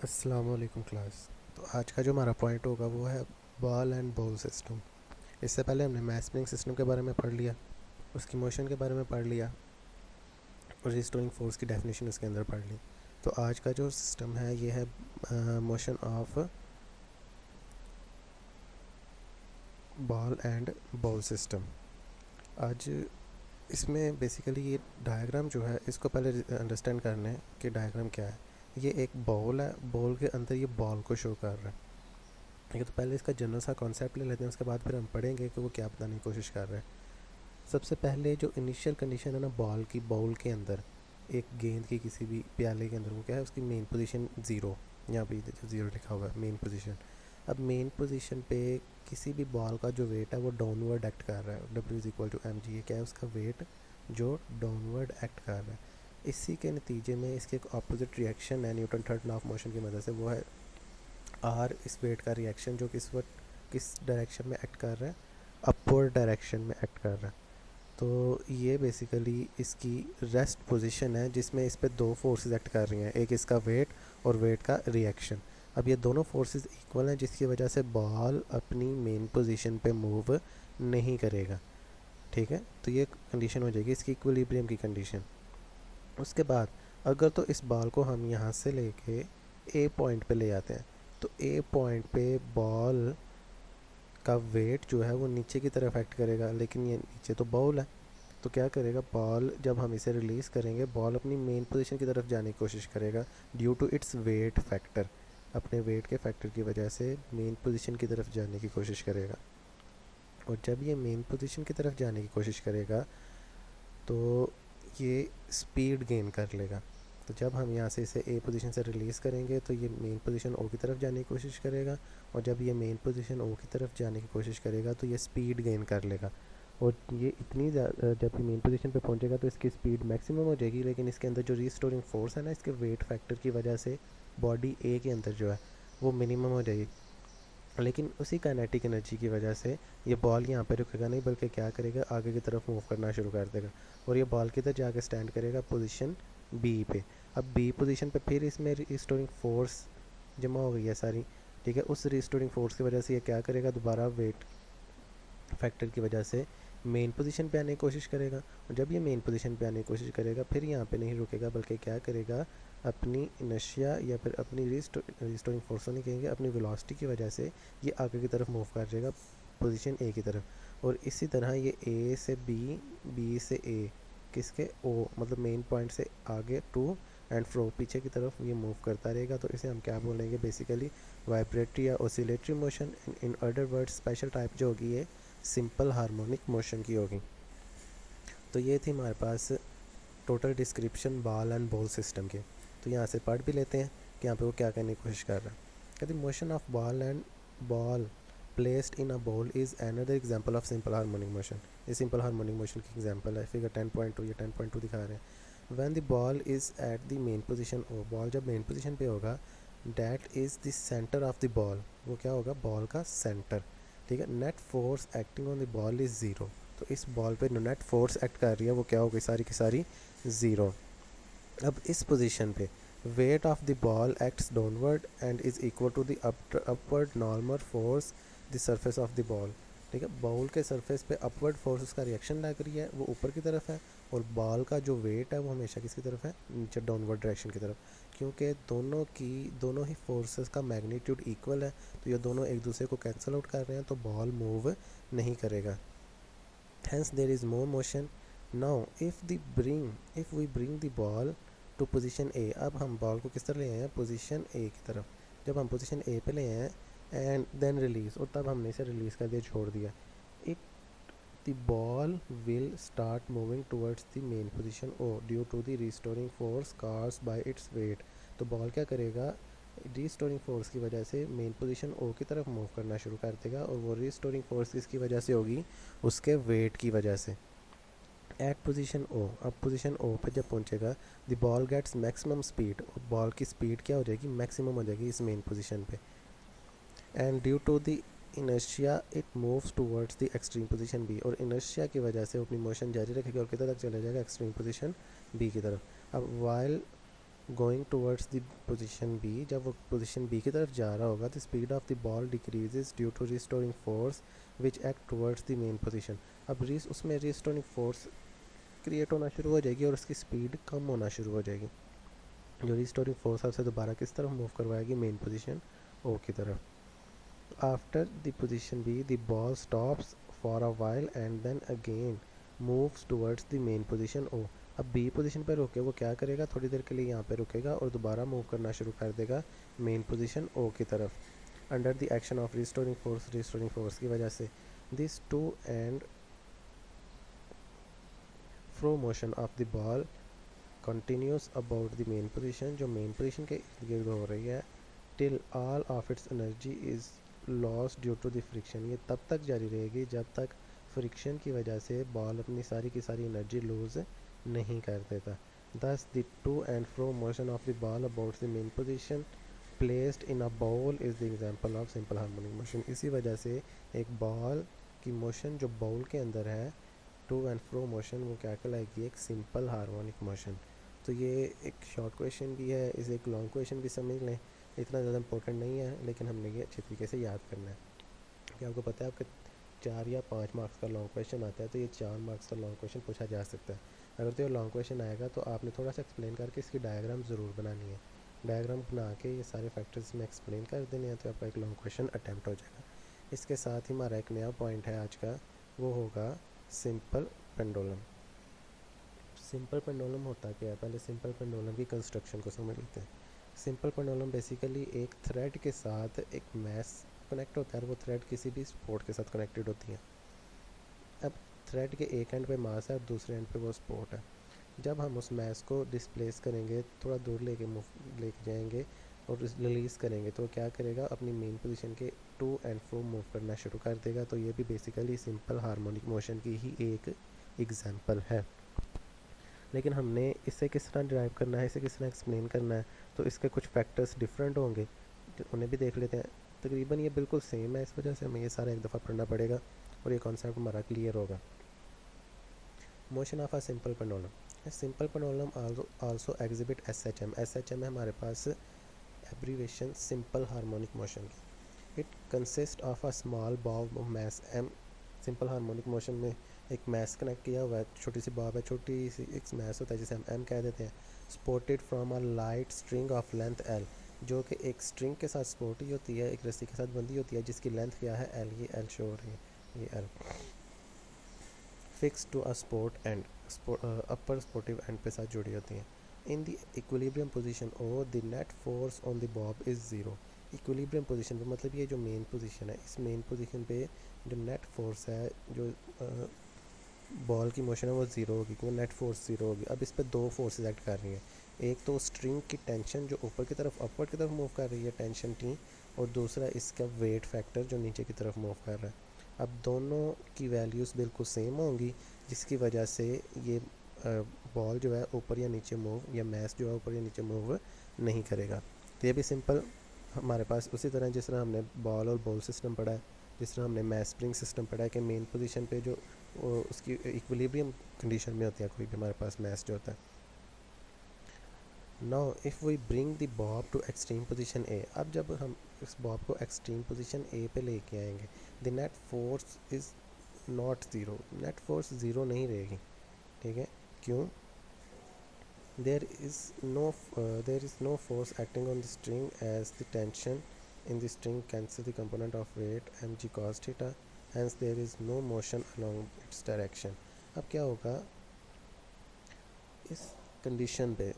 अस्सलाम वालेकुम क्लास। तो आज का जो हमारा पॉइंट होगा वो है बॉल एंड बॉल सिस्टम। इससे पहले हमने मैथ स्प्रिंग सिस्टम के बारे में पढ़ लिया, उसकी मोशन के बारे में पढ़ लिया और रिस्टोरिंग फोर्स की डेफिनेशन उसके अंदर पढ़ ली। तो आज का जो सिस्टम है ये है motion of ball and ball system. आज इसमें बेसिकली ये डायग्राम जो है इसको पहले अंडरस्टैंड करना है कि डायग्राम क्या है। ये एक बॉल है, बॉल के अंदर ये बॉल को शो कर रहा है। ठीक है, तो पहले इसका जनरल सा कॉन्सेप्ट ले लेते हैं, उसके बाद फिर हम पढ़ेंगे कि वो क्या बताने की कोशिश कर रहे हैं। सबसे पहले जो इनिशियल कंडीशन है ना बॉल की, बॉल के अंदर एक गेंद की किसी भी प्याले के अंदर वो क्या है, उसकी मेन पोजीशन ज़ीरो, यहाँ पे जो ज़ीरो लिखा हुआ है मेन पोजीशन। अब मेन पोजीशन पे किसी भी बॉल का जो वेट है वो डाउनवर्ड एक्ट कर रहा है, W=mg। ये क्या है, उसका वेट जो डाउनवर्ड एक्ट कर रहा है। इसी के नतीजे में इसके एक अपोजिट रिएक्शन है Newton third law of motion की मदद से, वो है आर, इस वेट का रिएक्शन जो किस वक्त किस डायरेक्शन में एक्ट कर रहा है, अपवर्ड डायरेक्शन में एक्ट कर रहा है। तो ये बेसिकली इसकी रेस्ट पोजीशन है जिसमें इस पे दो फोर्सेस एक्ट कर रही हैं, एक इसका वेट और वेट का रिएक्शन। अब ये दोनों फोर्सेस इक्वल हैं जिसकी वजह से बॉल अपनी मेन पोजीशन पे मूव नहीं करेगा। ठीक है, तो ये कंडीशन हो जाएगी इसकी इक्विलिब्रियम की कंडीशन। उसके बाद अगर तो इस बॉल को हम यहाँ से लेके ए पॉइंट पे ले आते हैं, तो ए पॉइंट पे बॉल का वेट जो है वो नीचे की तरफ एक्ट करेगा, लेकिन ये नीचे तो बॉल है। तो क्या करेगा बॉल, जब हम इसे रिलीज़ करेंगे बॉल अपनी मेन पोजीशन की तरफ जाने की कोशिश करेगा due to its weight factor. अपने वेट के फैक्टर की वजह से मेन पोजीशन की तरफ जाने की कोशिश करेगा, और जब ये मेन पोजीशन की तरफ जाने की कोशिश करेगा तो ये स्पीड गेन कर लेगा। तो जब हम यहाँ से इसे ए पोजीशन से रिलीज़ करेंगे तो ये मेन पोजीशन ओ की तरफ जाने की कोशिश करेगा, और जब ये मेन पोजीशन ओ की तरफ जाने की कोशिश करेगा तो ये स्पीड गेन कर लेगा। और ये इतनी जब ये मेन पोजीशन पे पहुँचेगा तो इसकी स्पीड मैक्सिमम हो जाएगी, लेकिन इसके अंदर जो रिस्टोरिंग फोर्स है ना इसके वेट फैक्टर की वजह से बॉडी ए के अंदर जो है वो मिनिमम हो जाएगी। लेकिन उसी काइनेटिक एनर्जी की वजह से ये बॉल यहाँ पे रुकेगा नहीं, बल्कि क्या करेगा आगे की तरफ मूव करना शुरू कर देगा, और ये बॉल की तरफ जाके स्टैंड करेगा पोजीशन बी पे। अब बी पोजीशन पे फिर इसमें रिस्टोरिंग फोर्स जमा हो गई है सारी। ठीक है, उस रिस्टोरिंग फोर्स की वजह से ये क्या करेगा, दोबारा वेट फैक्टर की वजह से मेन पोजीशन पे आने की कोशिश करेगा, और जब ये मेन पोजीशन पे आने की कोशिश करेगा फिर यहाँ पे नहीं रुकेगा, बल्कि क्या करेगा अपनी इनर्शिया या फिर अपनी रिस्टोरिंग फोर्स नहीं कहेंगे, अपनी वेलोसिटी की वजह से ये आगे की तरफ मूव कर जाएगा पोजीशन ए की तरफ। और इसी तरह ये ए से बी, बी से ए, किसके ओ, मतलब मेन पॉइंट से आगे टू एंड फ्रो पीछे की तरफ ये मूव करता रहेगा। तो इसे हम क्या बोलेंगे, बेसिकली वाइब्रेटरी या oscillatory motion. In other word special type जो होगी ये सिंपल हार्मोनिक मोशन की होगी। तो ये थी हमारे पास total description ball and ball system के। तो यहाँ से पढ़ भी लेते हैं कि यहाँ पे वो क्या करने की कोशिश कर रहा है। कहते motion of ball and ball placed in a bowl is another example of simple harmonic motion. ये सिंपल हार्मोनिक मोशन की एग्जांपल है। फिगर 10.2, ये 10.2 दिखा रहे हैं। When the ball is at the mean position, O ball जब mean position पे होगा, that is the centre of the ball, वो क्या होगा बॉल का सेंटर। ठीक है, net force acting on the ball is zero. तो इस बॉल पे नेट फोर्स एक्ट कर रही है वो क्या हो गई, सारी की सारी ज़ीरो। अब इस पोजीशन पे weight of the ball acts downward and is equal to the upward normal force the surface of the ball. ठीक है, बॉल के सरफेस पे अपवर्ड फोर्स उसका रिएक्शन लग रही है, वो ऊपर की तरफ है, और बॉल का जो वेट है वो हमेशा किसकी तरफ है, नीचे डाउनवर्ड डायरेक्शन की तरफ। क्योंकि दोनों ही फोर्सेस का मैग्नीट्यूड इक्वल है, तो ये दोनों एक दूसरे को कैंसिल आउट कर रहे हैं, तो बॉल मूव नहीं करेगा। Hence there is more motion. Now if we bring the ball to position A, अब हम बॉल को किस तरह ले आए हैं, पोजीशन A की तरफ। जब हम पोजीशन A पे ले आए हैं एंड देन रिलीज, और तब हमने इसे रिलीज़ कर दिया, छोड़ दिया, it the ball will start moving towards the mean position O due to the restoring force caused by its weight. तो बॉल क्या करेगा, रिस्टोरिंग फोर्स की वजह से मेन पोजीशन ओ की तरफ मूव करना शुरू कर देगा, और वो रिस्टोरिंग फोर्स किसकी वजह से होगी, उसके वेट की वजह से। एट पोजीशन ओ, अब पोजीशन ओ पे जब पहुंचेगा, the ball gets maximum speed, ball की स्पीड क्या हो जाएगी, मैक्सिमम हो जाएगी इस मेन पोजीशन पे। And due to the inertia it moves towards the extreme position B, और इनर्शिया की वजह से अपनी मोशन जारी रखेगा और किधर तक चला जाएगा, एक्सट्रीम पोजीशन बी की तरफ। अब while going towards the position B, जब वो पोजीशन बी की तरफ जा रहा होगा, the speed of the ball decreases due to restoring force which act towards the mean position. अब उसमें रिस्टोरिंग फोर्स क्रिएट होना शुरू हो जाएगी और उसकी स्पीड कम होना शुरू हो जाएगी। जो रिस्टोरिंग फोर्स है उसे दोबारा किस तरफ मूव करवाएगी, मेन पोजीशन ओ की तरफ। After the position B the ball stops for a while and then again moves towards the mean position O. अब बी पोजीशन पर रुके वो क्या करेगा, थोड़ी देर के लिए यहाँ पे रुकेगा और दोबारा मूव करना शुरू कर देगा मेन पोजीशन ओ की तरफ। Under the action of restoring force की वजह से this to and fro motion of the ball continues about the mean position, जो मेन पोजीशन के इर्द गिर्द हो रही है, till all of its energy is loss due to the friction. ये तब तक जारी रहेगी जब तक फ्रिक्शन की वजह से बॉल अपनी सारी की सारी एनर्जी लूज़ नहीं कर देता। Thus the to and fro motion of the ball about the mean position placed in a bowl is the example of simple harmonic motion. इसी वजह से एक बॉल की मोशन जो बाउल के अंदर है, टू एंड फ्रो मोशन, वो क्या कहलाएगी, एक सिंपल हार्मोनिक मोशन। तो ये एक शॉर्ट क्वेश्चन भी है, इसे एक लॉन्ग क्वेश्चन भी समझ लें, इतना ज़्यादा इंपॉर्टेंट नहीं है, लेकिन हमने ये अच्छी तरीके से याद करना है। कि आपको पता है आपके 4 या 5 मार्क्स का लॉन्ग क्वेश्चन आता है, तो ये 4 मार्क्स का लॉन्ग क्वेश्चन पूछा जा सकता है। अगर तो ये लॉन्ग क्वेश्चन आएगा तो आपने थोड़ा सा एक्सप्लेन करके इसकी डायग्राम ज़रूर बनानी है। डायग्राम बना के ये सारे फैक्टर्स में एक्सप्लेन कर देने हैं, तो आपका एक लॉन्ग क्वेश्चन अटैम्प्ट हो जाएगा। इसके साथ ही हमारा एक नया पॉइंट है आज का, वो होगा सिंपल पेंडुलम। सिंपल पेंडुलम होता क्या है, पहले सिंपल पेंडुलम की कंस्ट्रक्शन को समझ लेते हैं। सिंपल पेंडुलम बेसिकली एक थ्रेड के साथ एक मैस कनेक्ट होता है और वो थ्रेड किसी भी स्पोर्ट के साथ कनेक्टेड होती है। अब थ्रेड के एक एंड पे मास है और दूसरे एंड पे वो स्पोर्ट है। जब हम उस मैस को डिस्प्लेस करेंगे, थोड़ा दूर लेके जाएंगे और रिलीज़ करेंगे, तो क्या करेगा, अपनी मेन पोजीशन के टू एंड फ्रो मूव करना शुरू कर देगा। तो ये भी बेसिकली सिंपल हार्मोनिक मोशन की ही एक एग्जांपल है। लेकिन हमने इसे किस तरह डिराइव करना है, इसे किस तरह एक्सप्लेन करना है, तो इसके कुछ फैक्टर्स डिफरेंट होंगे, उन्हें भी देख लेते हैं। तकरीबन ये बिल्कुल सेम है, इस वजह से हमें ये सारा एक दफ़ा पढ़ना पड़ेगा और ये कॉन्सेप्ट हमारा क्लियर होगा। Motion of a simple pendulum. Simple pendulum also exhibit SHM। SHM है हमारे पास एब्रीवेशन सिंपल हार्मोनिक मोशन की। It consist of a small Bob of mass M। Simple harmonic motion में एक मैस कनेक्ट किया हुआ है, छोटी सी बॉब है, छोटी सी एक मैस होता है जिसे हम M कह देते हैं। Supported from a light string of length L, जो कि एक स्ट्रिंग के साथ सपोर्ट ही होती है, एक रस्सी के साथ बंधी होती है जिसकी लेंथ क्या है, L। ये L शो हो रही है, ये L। Fix to a support end, upper supportive end पे साथ जुड़ी होती हैं। In the equilibrium position O the net force on the bob is zero. Equilibrium position पे मतलब ये जो मेन पोजीशन है, इस मेन पोजीशन पे जो नेट फोर्स है, जो बॉल की मोशन है, वो ज़ीरो होगी, क्योंकि नेट फोर्स ज़ीरो होगी। अब इस पर दो फोर्सेस एक्ट कर रही हैं, एक तो स्ट्रिंग की टेंशन जो ऊपर की तरफ अपवर्ड की तरफ मूव कर रही है, टेंशन T, और दूसरा इसका वेट फैक्टर जो नीचे की तरफ मूव कर रहा है। अब दोनों की वैल्यूज़ बिल्कुल सेम होंगी, जिसकी वजह से ये बॉल जो है ऊपर या नीचे मूव, या मैस जो है ऊपर या नीचे मूव नहीं करेगा। तो ये भी सिंपल हमारे पास उसी तरह जिस तरह हमने बॉल और बॉल सिस्टम पढ़ा है, जिस तरह हमने मैस स्प्रिंग सिस्टम पढ़ा है कि मेन पोजीशन पे जो उसकी इक्विलिब्रियम कंडीशन में होती है कोई भी हमारे पास मैस जो होता है। Now if we bring the bob to extreme position A, अब जब हम इस बॉब को एक्सट्रीम पोजीशन ए पे लेके आएंगे, the net force is not zero. Net force zero नहीं रहेगी, ठीक है, क्यों? there is no force acting on the string, as the tension in the string cancels the component of weight mg cos theta, hence there is no motion along its direction। अब क्या होगा, इस condition पे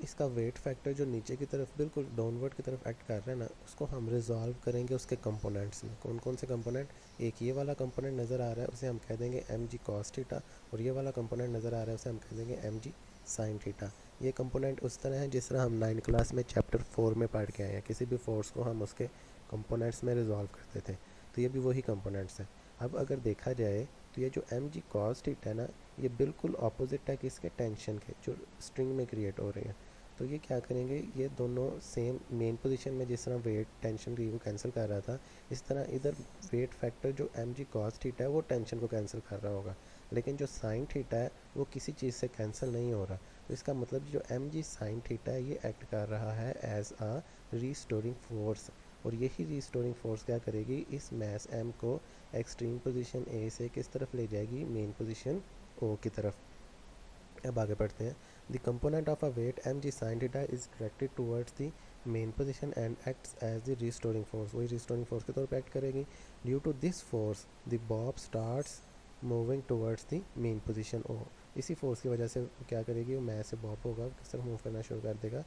इसका wait factor जो नीचे की तरफ बिल्कुल डाउनवर्ड की तरफ एक्ट कर रहा है ना, उसको हम रिजॉल्व करेंगे उसके कंपोनेंट्स में। कौन कौन से कंपोनेंट, एक ये वाला कंपोनेंट नज़र आ रहा है, उसे हम कह देंगे mg cos थीटा, और ये वाला कंपोनेंट नज़र आ रहा है, उसे हम कह देंगे mg sin थीटा। ये कंपोनेंट उस तरह है जिस तरह हम 9 क्लास में चैप्टर 4 में पढ़ के आए हैं, किसी भी फोर्स को हम उसके कंपोनेंट्स में रिजॉल्व करते थे, तो ये भी वही कंपोनेंट्स हैं। अब अगर देखा जाए तो ये जो mg cos थीटा है ना, ये बिल्कुल अपोजिट है किसके, टेंशन के, जो स्ट्रिंग में क्रिएट हो रही है। तो ये क्या करेंगे, ये दोनों सेम मेन पोजीशन में जिस तरह वेट टेंशन को कैंसिल कर रहा था, इस तरह इधर वेट फैक्टर जो mg cos थीटा है वो टेंशन को कैंसिल कर रहा होगा, लेकिन जो साइन थीटा है वो किसी चीज़ से कैंसिल नहीं हो रहा। तो इसका मतलब जो एम जी साइन थीटा है ये एक्ट कर रहा है एज आ रीस्टोरिंग फोर्स, और यही रीस्टोरिंग फोर्स क्या करेगी, इस मैस एम को एक्सट्रीम पोजीशन ए से किस तरफ ले जाएगी, मेन पोजीशन ओ की तरफ। अब आगे बढ़ते हैं। The component of a weight M G sine theta is directed towards the mean position and acts as the restoring force, वही रिस्टोरिंग फोर्स के तौर पर एक्ट करेगी। Due to this force the bob starts moving towards the mean position O, इसी force की वजह से क्या करेगी, वो मैच से बॉब होगा किस तरफ मूव करना शुरू कर देगा,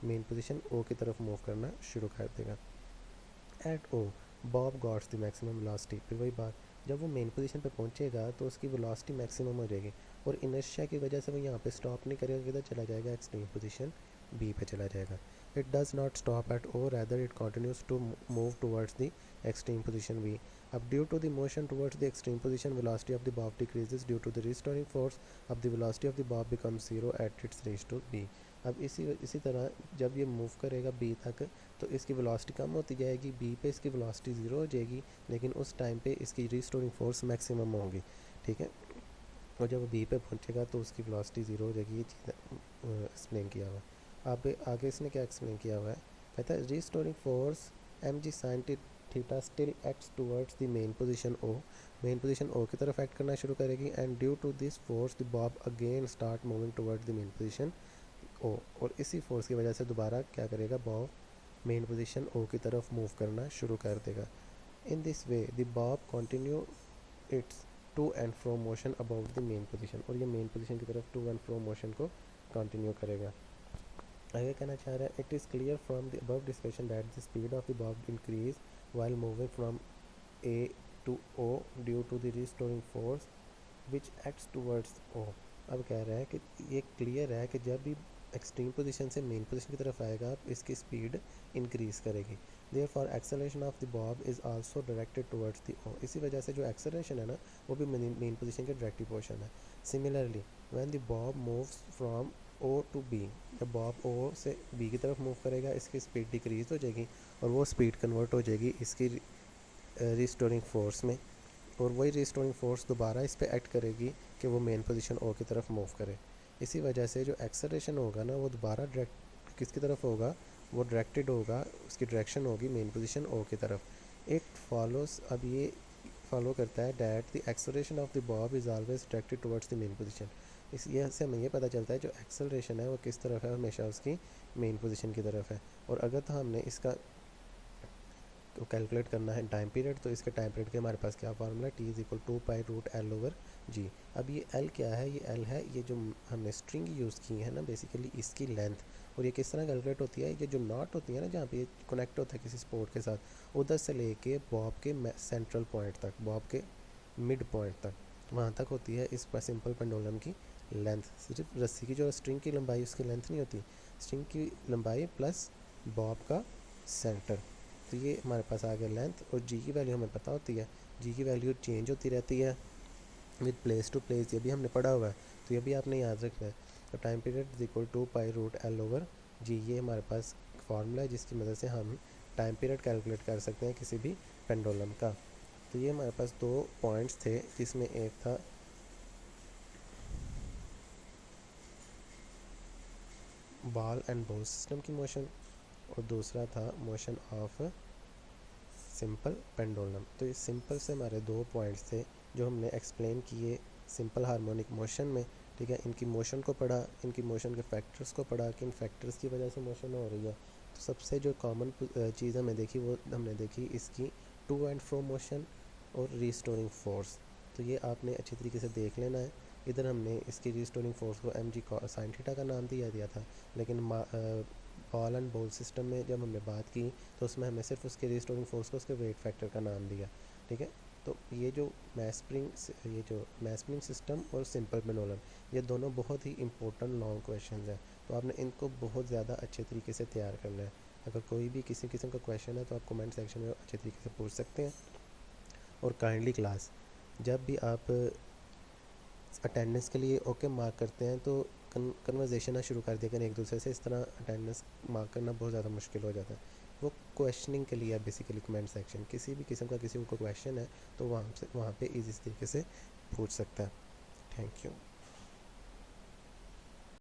मेन पोजीशन ओ की तरफ मूव करना शुरू कर देगा। At O bob gets the maximum velocity, फिर वही बात, जब वो मेन पोजीशन पे पहुंचेगा तो उसकी वेलोसिटी मैक्सिमम हो जाएगी, और इनर्शिया की वजह से वो यहाँ पे स्टॉप नहीं करेगा, किधर चला जाएगा, एक्सट्रीम पोजीशन बी पे चला जाएगा। It does not stop at O, rather it continues to move towards the extreme position B. अब due to the motion towards the extreme position velocity of the bob decreases due to the restoring force, अब the velocity of the bob becomes zero at its reach to B. अब इसी तरह जब ये move करेगा B तक तो इसकी वेलोसिटी कम होती जाएगी, बी पे इसकी वेलोसिटी ज़ीरो हो जाएगी, लेकिन उस टाइम पे इसकी रिस्टोरिंग फोर्स मैक्सिमम होगी, ठीक है। और जब वो बी पे पहुंचेगा तो उसकी वेलोसिटी ज़ीरो हो जाएगी, ये चीज़ एक्सप्लेन किया हुआ है। अब आगे इसने क्या एक्सप्लेन किया हुआ है, कहता है restoring force M G sine theta still acts towards the mean position O, mean position O की तरफ एक्ट करना शुरू करेगी, and due to this force the bob again start moving towards the mean position O, और इसी force की वजह से दोबारा क्या करेगा, बॉब मेन पोजीशन ओ की तरफ मूव करना शुरू कर देगा। In this way the bob continue its to and fro motion about the mean position, और ये मेन पोजीशन की तरफ टू एंड फ्रो मोशन को कंटिन्यू करेगा। आगे कहना चाह रहा है, it is clear from the above discussion that the speed of the bob increase while moving from A to O due to the restoring force which acts towards O. अब कह रहा है कि ये क्लियर है कि जब भी एक्सट्रीम पोजीशन से मेन पोजीशन की तरफ आएगा इसकी स्पीड इंक्रीज़ करेगी। Therefore acceleration of the bob is also directed towards the O, इसी वजह से जो एक्सेलरेशन है ना वो भी मेन पोजीशन के डायरेक्टिव पोर्शन है। Similarly when the bob moves from O to B, जब बॉब ओ से बी की तरफ मूव करेगा इसकी स्पीड डिक्रीज हो जाएगी, और वो स्पीड कन्वर्ट हो जाएगी इसकी रिस्टोरिंग फोर्स में, और वही रिस्टोरिंग फोर्स दोबारा इस पर एक्ट करेगी कि वो मेन पोजीशन ओ की तरफ मूव करे। इसी वजह से जो एक्सेलरेशन होगा ना वो दोबारा डायरेक्ट किसकी तरफ होगा, वो डायरेक्टेड होगा, उसकी डायरेक्शन होगी मेन पोजीशन ओ की तरफ। इट फॉलोस, अब ये फॉलो करता है that the acceleration of the bob is always directed towards the mean position. इस ये से हमें ये पता चलता है जो एक्सेलरेशन है वो किस तरफ है, हमेशा उसकी मेन पोजीशन की तरफ है। और अगर तो हमने इसका तो कैलकुलेट करना है टाइम पीरियड, तो इसके टाइम पीरियड के हमारे पास क्या formula, T is equal to pi root L over G. अब ये एल क्या है, ये एल है ये जो हमने स्ट्रिंग यूज़ की है ना बेसिकली इसकी लेंथ, और ये किस तरह कैलकुलेट होती है, ये जो नॉट होती है ना जहाँ पे ये कनेक्ट होता है किसी स्पोर्ट के साथ, उधर से लेके बॉब के सेंट्रल पॉइंट तक, बॉब के मिड पॉइंट तक, वहाँ तक होती है इस सिंपल पेंडुलम की लेंथ। सिर्फ रस्सी की जो स्ट्रिंग की लंबाई उसकी लेंथ नहीं होती, स्ट्रिंग की लंबाई प्लस बॉब का सेंटर, तो ये हमारे पास आ गया लेंथ। और जी की वैल्यू हमें पता होती है, जी की वैल्यू चेंज होती रहती है विद प्लेस टू प्लेस, ये भी हमने पढ़ा हुआ है, तो ये भी आपने याद रखना है। तो time period is equal to pi root L over G, ये हमारे पास फार्मूला है जिसकी मदद से हम टाइम पीरियड कैलकुलेट कर सकते हैं किसी भी पेंडुलम का। तो ये हमारे पास दो पॉइंट्स थे जिसमें एक था बॉल एंड बॉल सिस्टम की मोशन और दूसरा था मोशन ऑफ सिंपल पेंडुलम। तो इस सिंपल से हमारे दो पॉइंट्स थे जो हमने एक्सप्लेन किए सिंपल हार्मोनिक मोशन में, ठीक है। इनकी मोशन को पढ़ा, इनकी मोशन के फैक्टर्स को पढ़ा कि इन फैक्टर्स की वजह से मोशन हो रही है। तो सबसे जो कॉमन चीज़ हमें देखी वो हमने देखी इसकी टू एंड फ्रो मोशन और रीस्टोरिंग फोर्स। तो ये आपने अच्छी तरीके से देख लेना है। इधर हमने इसकी रीस्टोरिंग फोर्स को एम जी साइन थीटा का नाम दिया था, लेकिन बॉल एंड बॉल सिस्टम में जब हमने बात की तो उसमें हमें सिर्फ उसके रिस्टोरिंग फोर्स को उसके वेट फैक्टर का नाम दिया, ठीक है। तो ये जो मैस स्प्रिंग सिस्टम और सिंपल पेंडुलम, ये दोनों बहुत ही इंपॉर्टेंट लॉन्ग क्वेश्चन हैं, तो आपने इनको बहुत ज़्यादा अच्छे तरीके से तैयार करना है। अगर कोई भी किसी किस्म का क्वेश्चन है तो आप कमेंट सेक्शन में अच्छे तरीके से पूछ सकते हैं। और काइंडली क्लास जब भी आप अटेंडेंस के लिए ओके मार्क करते हैं तो कन्वर्जेशन शुरू कर दिया करें एक दूसरे से, इस तरह अटेंडेंस मार्क करना बहुत ज़्यादा मुश्किल हो जाता है। वो क्वेश्चनिंग के लिए है बेसिकली कमेंट सेक्शन, किसी भी किस्म का किसी को क्वेश्चन है तो वहाँ पे ईजी तरीके से पूछ सकता है। Thank you.